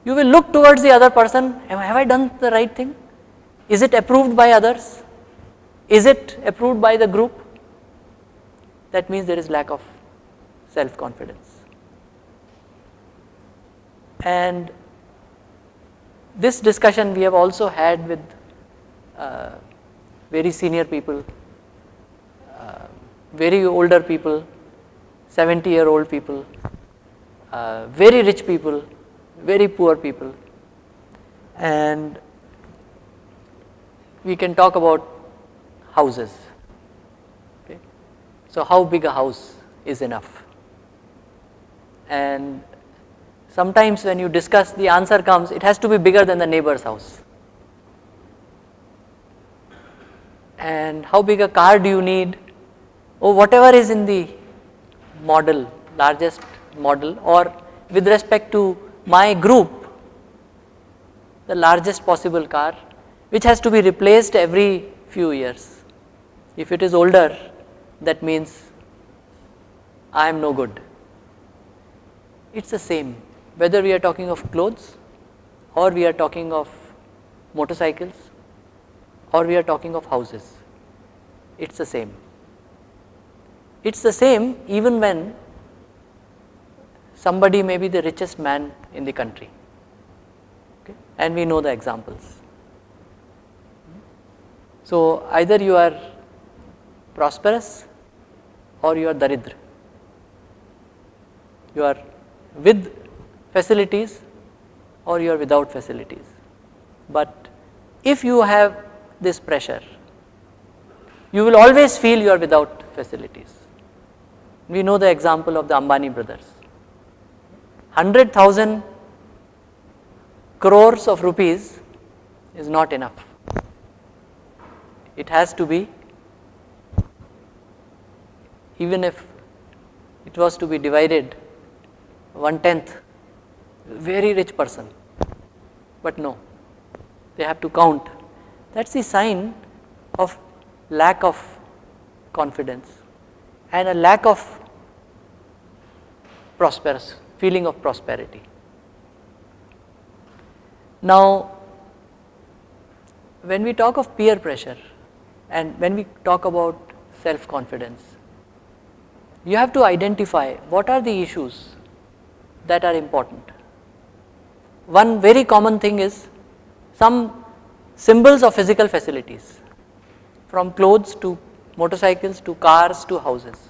you will look towards the other person, have I done the right thing? Is it approved by others? Is it approved by the group? That means there is lack of self-confidence. And this discussion we have also had with very senior people, very older people, 70-year-old people, very rich people, very poor people, and we can talk about houses. Okay. So how big a house is enough? And sometimes when you discuss, the answer comes, it has to be bigger than the neighbor's house. And how big a car do you need? Or whatever is in the model, largest model, or with respect to my group, the largest possible car, which has to be replaced every few years. If it is older, that means I am no good. It's the same, whether we are talking of clothes, or we are talking of motorcycles, or we are talking of houses. It's the same. It's the same even when somebody may be the richest man in the country, okay, and we know the examples. So either you are prosperous or you are daridra. You are with facilities or you are without facilities. But if you have this pressure, you will always feel you are without facilities. We know the example of the Ambani brothers. 100,000 crores of rupees is not enough. It has to be, even if it was to be divided 1/10, very rich person, but no, they have to count. That's the sign of lack of confidence and a lack of feeling of prosperity. Now, when we talk of peer pressure and when we talk about self-confidence, you have to identify what are the issues that are important. One very common thing is some symbols of physical facilities, from clothes to motorcycles to cars to houses.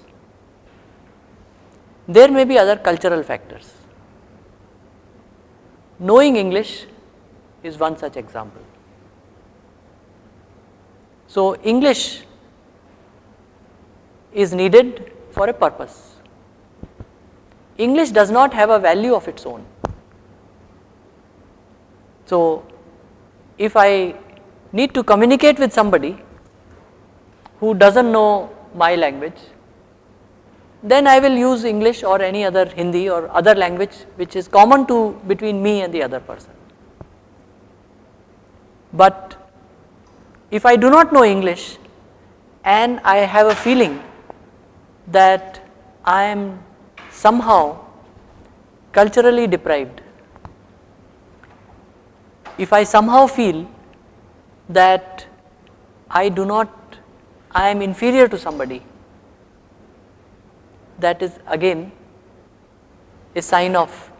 There may be other cultural factors. Knowing English is one such example. So English is needed for a purpose. English does not have a value of its own. So if I need to communicate with somebody who doesn't know my language, then I will use English or any other Hindi or other language which is common between me and the other person. But if I do not know English and I have a feeling that I am somehow culturally deprived, if I somehow feel that I am inferior to somebody, that is again a sign of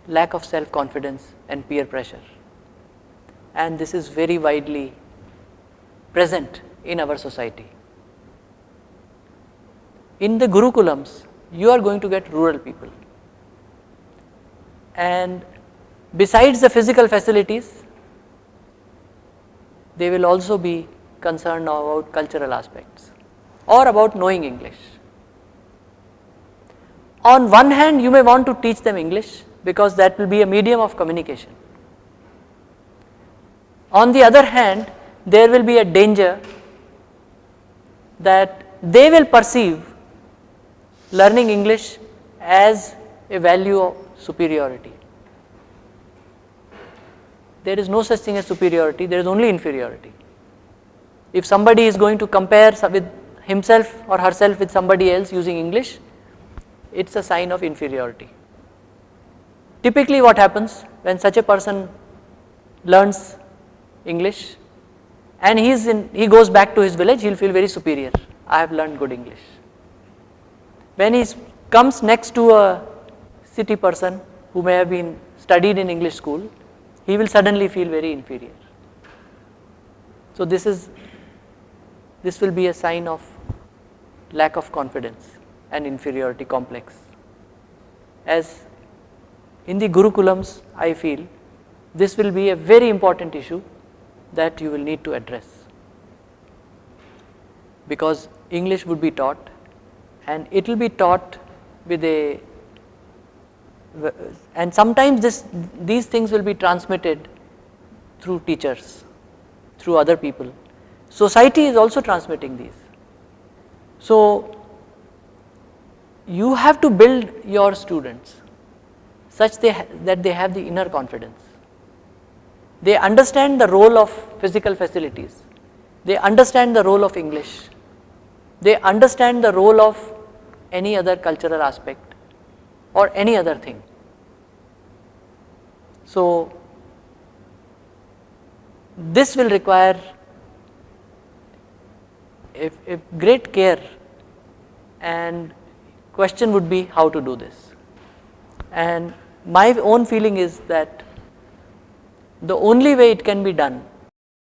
lack of self-confidence and peer pressure. And this is very widely present in our society. In the Gurukulams, you are going to get rural people. And besides the physical facilities, they will also be concerned about cultural aspects or about knowing English. On one hand, you may want to teach them English because that will be a medium of communication. On the other hand, there will be a danger that they will perceive learning English as a value of superiority. There is no such thing as superiority, there is only inferiority. If somebody is going to compare with himself or herself with somebody else using English, it's a sign of inferiority. typically what happens when such a person learns English and he goes back to his village, he will feel very superior. I have learned good English. When he comes next to a city person who may have been studied in English school, he will suddenly feel very inferior. So this will be a sign of lack of confidence and inferiority complex. As in the Gurukulams, I feel this will be a very important issue that you will need to address, because English would be taught and it will be taught with and sometimes these things will be transmitted through teachers, through other people. Society is also transmitting these. So you have to build your students such that they have the inner confidence. They understand the role of physical facilities. They understand the role of English. They understand the role of any other cultural aspect or any other thing. So this will require a great care, and question would be how to do this. And my own feeling is that the only way it can be done